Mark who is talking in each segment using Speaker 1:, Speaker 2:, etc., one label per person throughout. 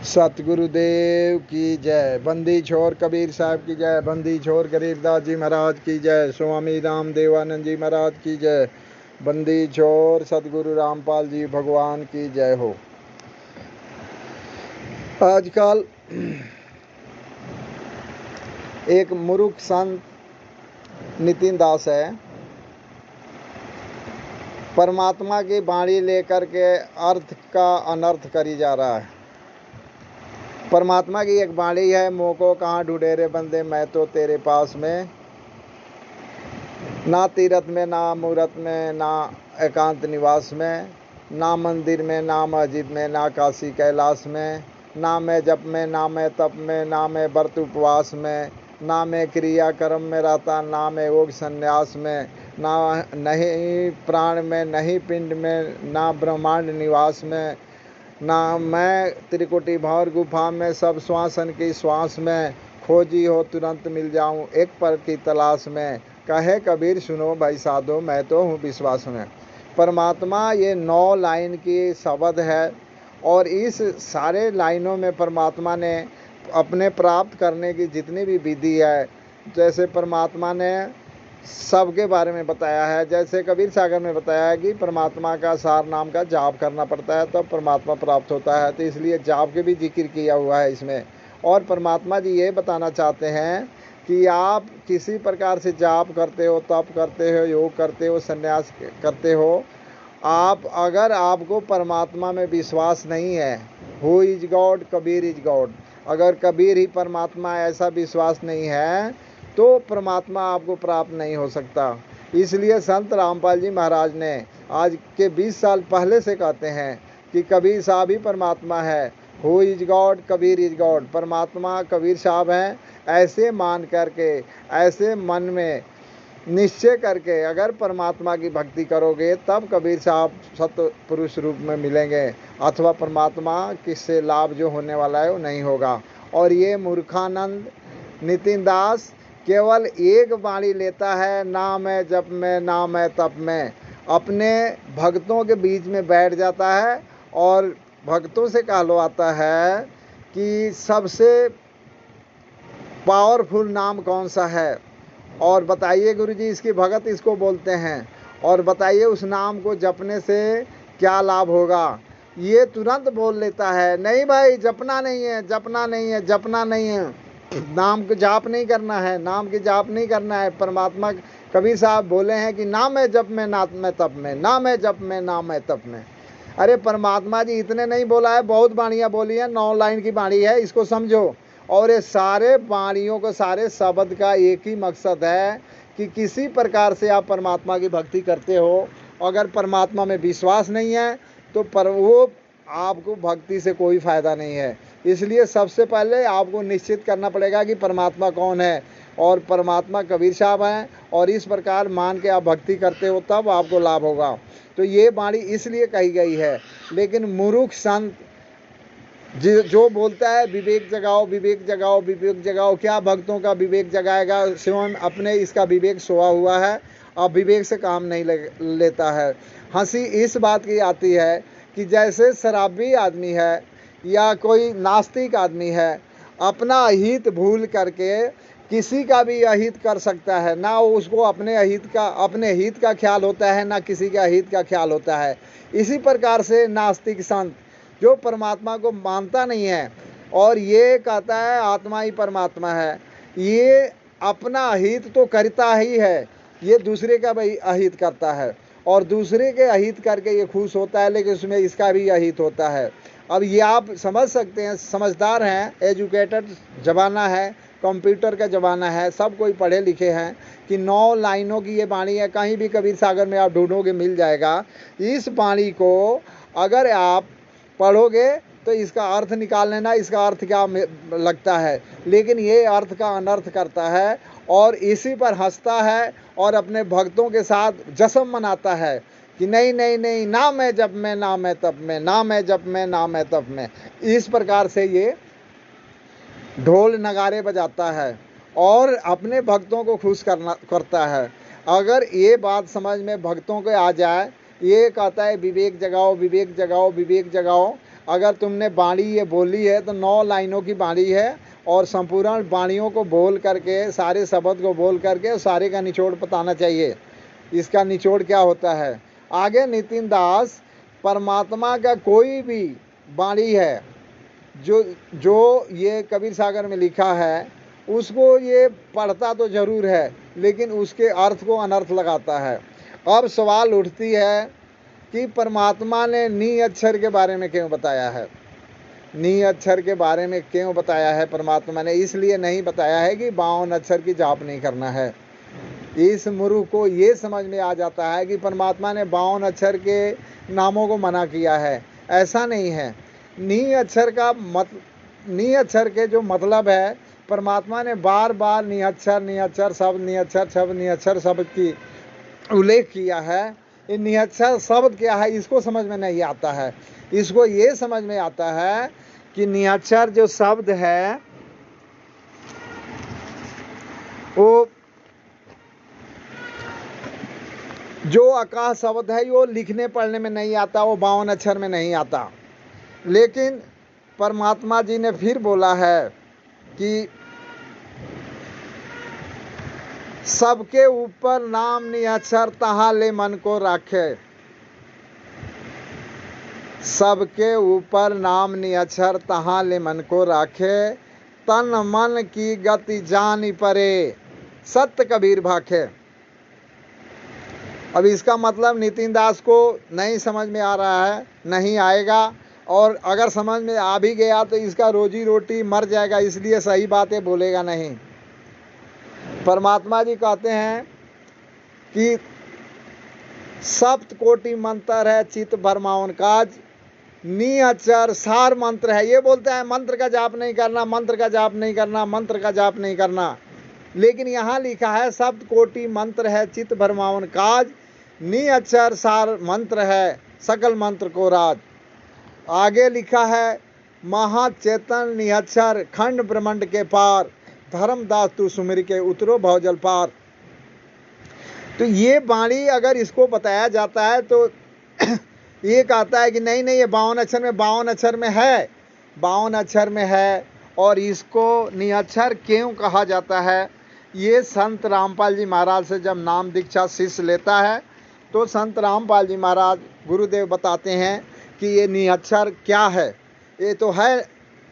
Speaker 1: सतगुरुदेव की जय। बंदी छोर कबीर साहब की जय। बंदी छोर गरीबदास जी महाराज की जय। स्वामी राम देवानंद जी महाराज की जय। बंदी छोर सतगुरु रामपाल जी भगवान की जय हो। आजकल एक मूर्ख संत नितिन दास है, परमात्मा की वाणी लेकर के अर्थ का अनर्थ करी जा रहा है। परमात्मा की एक वाणी है, मोह को कहाँ ढूंढे रे बंदे, मैं तो तेरे पास में। ना तीरथ में, ना मूरत में, ना एकांत निवास में, ना मंदिर में, ना मस्जिद में, ना काशी कैलाश में, ना मैं जप में, ना मैं तप में, ना मैं व्रत उपवास में, ना मैं क्रिया कर्म में रहता, ना मैं योग संन्यास में, ना नहीं प्राण में, नहीं पिंड में, ना ब्रह्मांड निवास में, ना मैं त्रिकुटी भौर गुफा में, सब श्वासन की श्वास में, खोजी हो तुरंत मिल जाऊं एक पल की तलाश में। कहे कबीर सुनो भाई साधो, मैं तो हूँ विश्वास में। परमात्मा ये 9 लाइन की शब्द है, और इस सारे लाइनों में परमात्मा ने अपने प्राप्त करने की जितनी भी विधि है, जैसे परमात्मा ने सबके बारे में बताया है। जैसे कबीर सागर में बताया है कि परमात्मा का सार नाम का जाप करना पड़ता है, तब तो परमात्मा प्राप्त होता है, तो इसलिए जाप के भी जिक्र किया हुआ है इसमें। और परमात्मा जी ये बताना चाहते हैं कि आप किसी प्रकार से जाप करते हो, तप करते हो, योग करते हो, संन्यास करते हो, आप अगर आपको परमात्मा में विश्वास नहीं है, who is God, Kabir is God, अगर कबीर ही परमात्मा ऐसा विश्वास नहीं है तो परमात्मा आपको प्राप्त नहीं हो सकता। इसलिए संत रामपाल जी महाराज ने आज के 20 साल पहले से कहते हैं कि कबीर साहब ही परमात्मा है। Who is God, Kabir is God, परमात्मा कबीर साहब हैं। ऐसे मान करके, ऐसे मन में निश्चय करके अगर परमात्मा की भक्ति करोगे, तब कबीर साहब सत्य पुरुष रूप में मिलेंगे, अथवा परमात्मा किससे लाभ जो होने वाला है वो नहीं होगा। और ये मूर्खानंद नितिन दास केवल एक वाणी लेता है, ना मैं जप में, ना मैं तप में, अपने भक्तों के बीच में बैठ जाता है और भक्तों से कहलवाता है कि सबसे पावरफुल नाम कौन सा है, और बताइए गुरुजी इसकी भगत इसको बोलते हैं, और बताइए उस नाम को जपने से क्या लाभ होगा। ये तुरंत बोल लेता है, नहीं भाई जपना नहीं है, जपना नहीं है, जपना नहीं है, नाम को जाप नहीं करना है, नाम की जाप नहीं करना है। परमात्मा कबीर साहब बोले हैं कि ना मैं जप में, ना मैं तप में, ना मैं जप में, ना मैं तप में। अरे परमात्मा जी इतने नहीं बोला है, बहुत बाणियाँ बोली हैं, 9 लाइन की बाणी है, इसको समझो। और ये सारे बाणियों को, सारे शब्द का एक ही मकसद है कि किसी प्रकार से आप परमात्मा की भक्ति करते हो, अगर परमात्मा में विश्वास नहीं है तो वो आपको भक्ति से कोई फ़ायदा नहीं है। इसलिए सबसे पहले आपको निश्चित करना पड़ेगा कि परमात्मा कौन है, और परमात्मा कबीर साहब हैं, और इस प्रकार मान के आप भक्ति करते हो तब आपको लाभ होगा। तो ये वाणी इसलिए कही गई है। लेकिन मूर्ख संत जो बोलता है विवेक जगाओ, विवेक जगाओ, विवेक जगाओ, क्या भक्तों का विवेक जगाएगा, स्वयं अपने इसका विवेक सोया हुआ है, अब विवेक से काम नहीं लेता है। हंसी इस बात की आती है कि जैसे शराबी आदमी है या कोई नास्तिक आदमी है, अपना अहित भूल करके किसी का भी अहित कर सकता है, ना उसको अपने हित का ख्याल होता है, ना किसी का अहित का ख्याल होता है। इसी प्रकार से नास्तिक संत जो परमात्मा को मानता नहीं है और ये कहता है आत्मा ही परमात्मा है, ये अपना अहित तो करता ही है, ये दूसरे का भी अहित करता है, और दूसरे के अहित करके ये खुश होता है, लेकिन उसमें इसका भी अहित होता है। अब ये आप समझ सकते हैं, समझदार हैं, एजुकेटेड ज़माना है, कंप्यूटर का ज़माना है, सब कोई पढ़े लिखे हैं, कि 9 लाइनों की ये वाणी है, कहीं भी कबीर सागर में आप ढूंढोगे मिल जाएगा। इस वाणी को अगर आप पढ़ोगे तो इसका अर्थ निकाल लेना, इसका अर्थ क्या लगता है, लेकिन ये अर्थ का अनर्थ करता है और इसी पर हंसता है और अपने भक्तों के साथ जश्न मनाता है कि नहीं नहीं नहीं, ना मैं जप में, ना मैं तप में, ना मैं जप में, ना मैं तप में। इस प्रकार से ये ढोल नगारे बजाता है और अपने भक्तों को खुश करता है। अगर ये बात समझ में भक्तों को आ जाए, ये कहता है विवेक जगाओ, विवेक जगाओ, विवेक जगाओ, अगर तुमने बाणी ये बोली है तो 9 लाइनों की बाणी है, और संपूर्ण बाणियों को बोल करके, सारे शब्द को बोल करके सारे का निचोड़ बताना चाहिए। इसका निचोड़ क्या होता है। आगे नितिन दास, परमात्मा का कोई भी बाणी है जो जो ये कबीर सागर में लिखा है, उसको ये पढ़ता तो जरूर है, लेकिन उसके अर्थ को अनर्थ लगाता है। अब सवाल उठती है कि परमात्मा ने नी अक्षर के बारे में क्यों बताया है। नी अक्षर के बारे में क्यों बताया है परमात्मा ने? इसलिए नहीं बताया है कि 52 अक्षर की जाप नहीं करना है। इस मूर्ख को ये समझ में आ जाता है कि परमात्मा ने 52 अक्षर के नामों को मना किया है। ऐसा नहीं है। नी अक्षर के जो मतलब है, परमात्मा ने बार बार निहत्तर शब्द की उल्लेख किया है। ये निहत्तर शब्द क्या है इसको समझ में नहीं आता है। इसको ये समझ में आता है कि निहत्तर जो शब्द है वो जो आकाश शब्द है वो लिखने पढ़ने में नहीं आता, वो 52 अक्षर में नहीं आता। लेकिन परमात्मा जी ने फिर बोला है कि सबके ऊपर नाम निहत्तर तहाँ ले मन को राखे। सबके ऊपर नाम निहत्तर तहाँ ले मन को राखे, तन मन की गति जानी परे, सत्य कबीर भाखे। अब इसका मतलब नितिन दास को नहीं समझ में आ रहा है, नहीं आएगा, और अगर समझ में आ भी गया तो इसका रोजी रोटी मर जाएगा, इसलिए सही बातें बोलेगा नहीं। परमात्मा जी कहते हैं कि सप्त कोटि मंत्र है चित भरमावन काज, नी अक्षर सार मंत्र है। ये बोलता है मंत्र का जाप नहीं करना, मंत्र का जाप नहीं करना, मंत्र का जाप नहीं करना, लेकिन यहाँ लिखा है सप्त कोटि मंत्र है चित भरमावन काज, नी अक्षर सार मंत्र है सकल मंत्र को राज। आगे लिखा है महाचेतन निहत्तर खंड ब्रह्मांड के पार, धर्मदास तू सुमिर के उतरो भवजल पार। तो ये वाणी अगर इसको बताया जाता है तो ये कहता है कि नहीं नहीं, ये 52 अक्षर में 52 अक्षर में है, 52 अक्षर में है। और इसको निहत्तर क्यों कहा जाता है? ये संत रामपाल जी महाराज से जब नाम दीक्षा शिष्य लेता है तो संत रामपाल जी महाराज गुरुदेव बताते हैं कि ये निहत्तर क्या है। ये तो है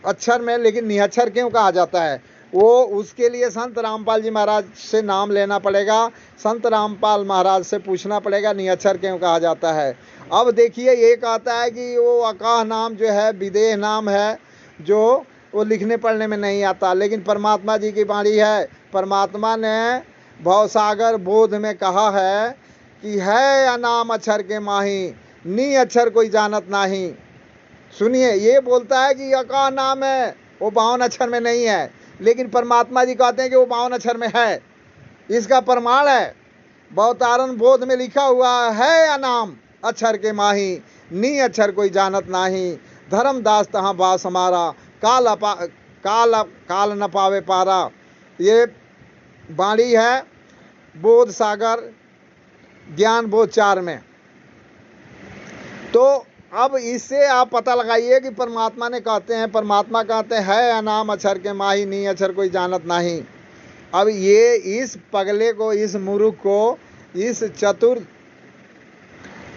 Speaker 1: अक्षर में, लेकिन निहत्तर क्यों कहा जाता है, वो उसके लिए संत रामपाल जी महाराज से नाम लेना पड़ेगा, संत रामपाल महाराज से पूछना पड़ेगा निहत्तर क्यों कहा जाता है। अब देखिए, ये कहता है कि वो अकाह नाम जो है विदेह नाम है, जो वो लिखने पढ़ने में नहीं आता, लेकिन परमात्मा जी की वाणी है। परमात्मा ने भवसागर बोध में कहा है कि है अनाम अक्षर के माही, नी अक्षर कोई जानत नहीं। सुनिए, ये बोलता है कि अकाह नाम है, वो 52 अक्षर में नहीं है, लेकिन परमात्मा जी कहते हैं कि वो 52 अक्षर में है। इसका प्रमाण है भवतारण बोध में लिखा हुआ है अनाम अक्षर के माही, नी अक्षर कोई जानत नाही, धर्मदास तहाँ बास हमारा, काल न पावे पारा। ये वाणी है बोध सागर ज्ञान बोध 4 में। तो अब इससे आप पता लगाइए कि परमात्मा ने कहते हैं, परमात्मा कहते हैं है अनाम अक्षर के माही, नी अक्षर कोई जानत नहीं। अब ये इस पगले को, इस मूर्ख को, इस चतुर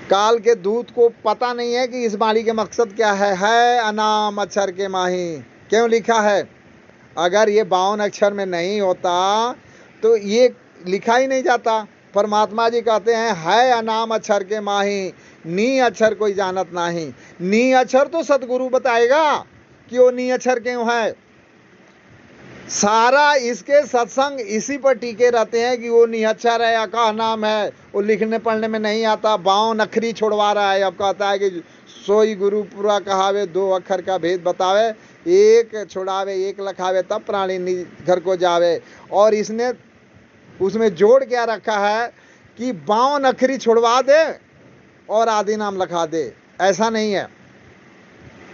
Speaker 1: काल के दूत को पता नहीं है कि इस वाणी के मकसद क्या है अनाम अक्षर के माही क्यों लिखा है। अगर ये 52 अक्षर में नहीं होता तो ये लिखा ही नहीं जाता। परमात्मा जी कहते हैं है अनाम अक्षर के माही, नी अक्षर कोई जानत नहीं। नी अक्षर तो सतगुरु बताएगा कि वो नी अक्षर क्यों है। सारा इसके सत्संग इसी पर टीके रहते हैं कि वो निहत्तर है, अकाह नाम है, वो लिखने पढ़ने में नहीं आता, 52 अक्षरी छोड़वा रहा है। अब कहता है कि सोई गुरु पूरा कहावे, 2 अक्षर का भेद बतावे, एक छोड़ावे एक लखावे, तब प्राणी घर को जावे। और इसने उसमें जोड़ क्या रखा है कि 52 अक्षरी छोड़वा दे और आदि नाम लिखा दे। ऐसा नहीं है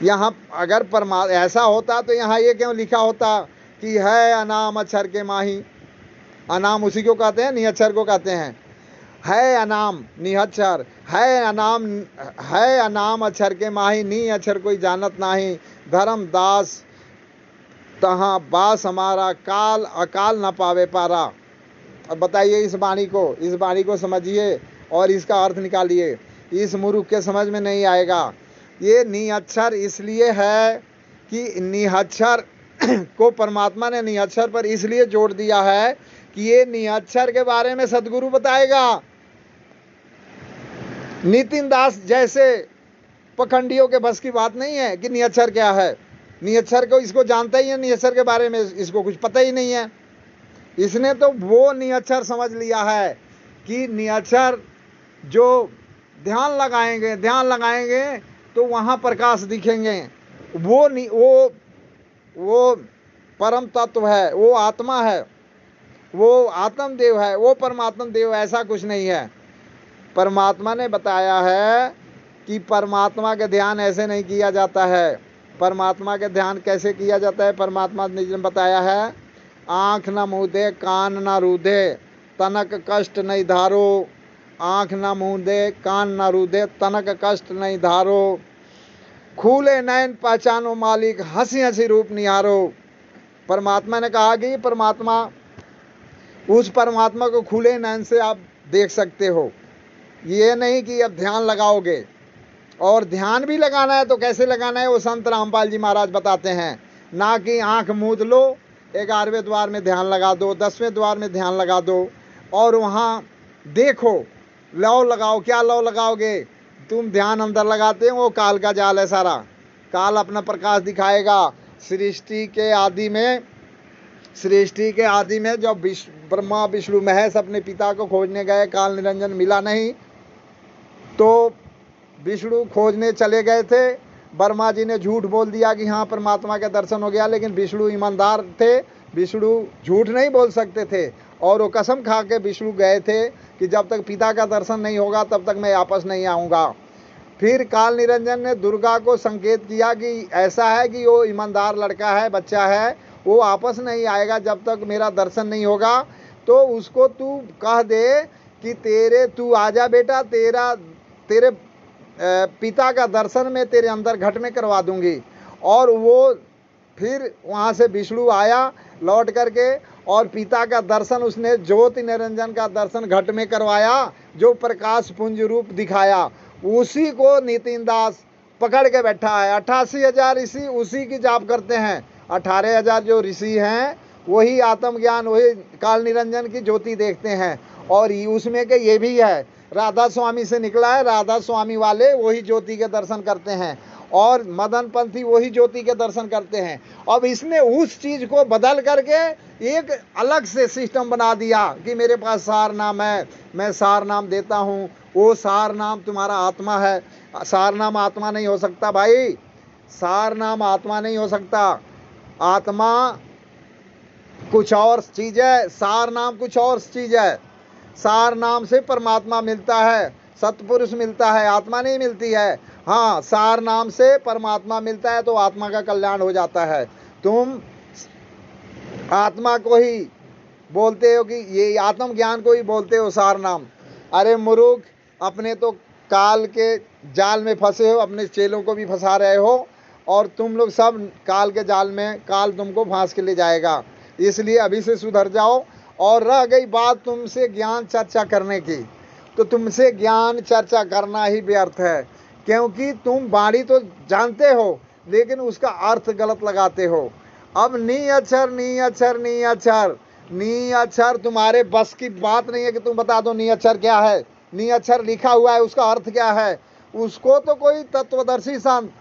Speaker 1: यहाँ। अगर ऐसा होता तो यहाँ ये क्यों लिखा होता कि है अनाम अक्षर के माही। अनाम उसी को कहते हैं, निहत्तर को कहते हैं। है अनाम निहच्छर, है अनाम अक्षर के माही, नी अक्षर कोई जानत नाही। धर्मदास तहाँ बास हमारा, काल अकाल न पावे पारा। अब बताइए इस वाणी को समझिए और इसका अर्थ निकालिए। इस मूर्ख के समझ में नहीं आएगा। ये निहच्छर इसलिए है कि निहच्छर को परमात्मा ने निहच्छर पर इसलिए जोड़ दिया है कि ये निहच्छर के बारे में सदगुरु बताएगा। नितिन दास जैसे पखंडियों के बस की बात नहीं है कि निहच्छर क्या है। निहच्छर को इसको जानता ही है, निहच्छर के बारे में इसको कुछ पता ही नहीं है। इसने तो वो निहच्छर समझ लिया है कि निहच्छर जो ध्यान लगाएंगे तो वहाँ प्रकाश दिखेंगे। वो परम तत्व है, वो आत्मा है, वो आत्मदेव है, वो परमात्मा देव, ऐसा कुछ नहीं है। परमात्मा ने बताया है कि परमात्मा के ध्यान ऐसे नहीं किया जाता है। परमात्मा के ध्यान कैसे किया जाता है? परमात्मा ने बताया है, आँख न मूंदे कान न रूधे तनक कष्ट नहीं धारो। आँख न मूंदे कान न रूधे तनक कष्ट नहीं धारो। खुले नैन पहचानो मालिक, हंसी हंसी रूप निहारो। परमात्मा ने कहा कि परमात्मा, उस परमात्मा को खुले नैन से आप देख सकते हो। ये नहीं कि अब ध्यान लगाओगे, और ध्यान भी लगाना है तो कैसे लगाना है वो संत रामपाल जी महाराज बताते हैं। ना कि आंख मूंद लो, 11वें द्वार में ध्यान लगा दो, 10वें द्वार में ध्यान लगा दो और वहाँ देखो। लौ लगाओ, क्या लौ लगाओगे? तुम ध्यान अंदर लगाते हो, वो काल का जाल है सारा। काल अपना प्रकाश दिखाएगा। सृष्टि के आदि में जब ब्रह्मा विष्णु महेश अपने पिता को खोजने गए, काल निरंजन मिला नहीं तो विष्णु खोजने चले गए थे। ब्रह्मा जी ने झूठ बोल दिया कि हाँ परमात्मा के दर्शन हो गया, लेकिन विष्णु ईमानदार थे, विष्णु झूठ नहीं बोल सकते थे और वो कसम खा के विष्णु गए थे कि जब तक पिता का दर्शन नहीं होगा तब तक मैं वापस नहीं आऊँगा। फिर काल निरंजन ने दुर्गा को संकेत किया कि ऐसा है कि वो ईमानदार लड़का है, बच्चा है, वो वापस नहीं आएगा जब तक मेरा दर्शन नहीं होगा। तो उसको तू कह दे कि तू आजा बेटा, तेरे पिता का दर्शन में तेरे अंदर घट में करवा दूंगी। और वो फिर वहाँ से विष्णु आया लौट करके और पिता का दर्शन, उसने ज्योति निरंजन का दर्शन घट में करवाया, जो प्रकाश पुंज रूप दिखाया। उसी को नितिन दास पकड़ के बैठा है। 88,000 ऋषि उसी की जाप करते हैं। 18,000 जो ऋषि हैं वही आत्मज्ञान, वही काल निरंजन की ज्योति देखते हैं। और उसमें के ये भी है, राधा स्वामी से निकला है, राधा स्वामी वाले वही ज्योति के दर्शन करते हैं और मदन पंथी वही ज्योति के दर्शन करते हैं। अब इसने उस चीज को बदल करके एक अलग से सिस्टम बना दिया कि मेरे पास सार नाम है, मैं सार नाम देता हूँ। वो सार नाम तुम्हारा आत्मा है। सार नाम आत्मा नहीं हो सकता भाई, सार नाम आत्मा नहीं हो सकता। आत्मा कुछ और चीज है, सार नाम कुछ और चीज है। सार नाम से परमात्मा मिलता है, सतपुरुष मिलता है, आत्मा नहीं मिलती है। हाँ, सार नाम से परमात्मा मिलता है तो आत्मा का कल्याण हो जाता है। तुम आत्मा को ही बोलते हो कि ये आत्मज्ञान को ही बोलते हो सार नाम। अरे मूर्ख, अपने तो काल के जाल में फंसे हो, अपने चेलों को भी फंसा रहे हो और तुम लोग सब काल के जाल में, काल तुमको फांस के ले जाएगा। इसलिए अभी से सुधर जाओ। और रह गई बात तुमसे ज्ञान चर्चा करने की, तो तुमसे ज्ञान चर्चा करना ही व्यर्थ है, क्योंकि तुम वाणी तो जानते हो लेकिन उसका अर्थ गलत लगाते हो। अब नी अक्षर नी अक्षर नी अक्षर नी अक्षर तुम्हारे बस की बात नहीं है कि तुम बता दो नी अक्षर क्या है। नी अक्षर लिखा हुआ है, उसका अर्थ क्या है उसको तो कोई तत्वदर्शी संत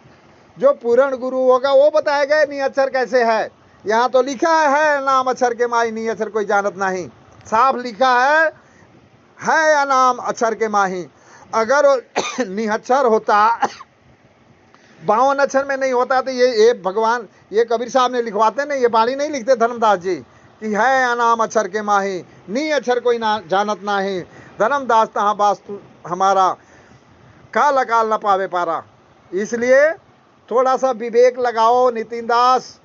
Speaker 1: जो पूर्ण गुरु होगा वो बताएगा नी अक्षर कैसे है। यहाँ तो लिखा है नाम अक्षर के माही, नी अक्षर कोई जानत नहीं। साफ लिखा है अनाम अक्षर के माही। अगर निहक्षर होता, 52 अक्षर में नहीं होता तो ये भगवान, ये कबीर साहब ने लिखवाते नहीं, ये वाणी नहीं लिखते धर्मदास जी कि है अनाम अक्षर के माही, नी अक्षर कोई ना जानत नाही। धर्मदास तहाँ वास्तु हमारा, काल अकाल न पावे पारा। इसलिए थोड़ा सा विवेक लगाओ नितिन दास।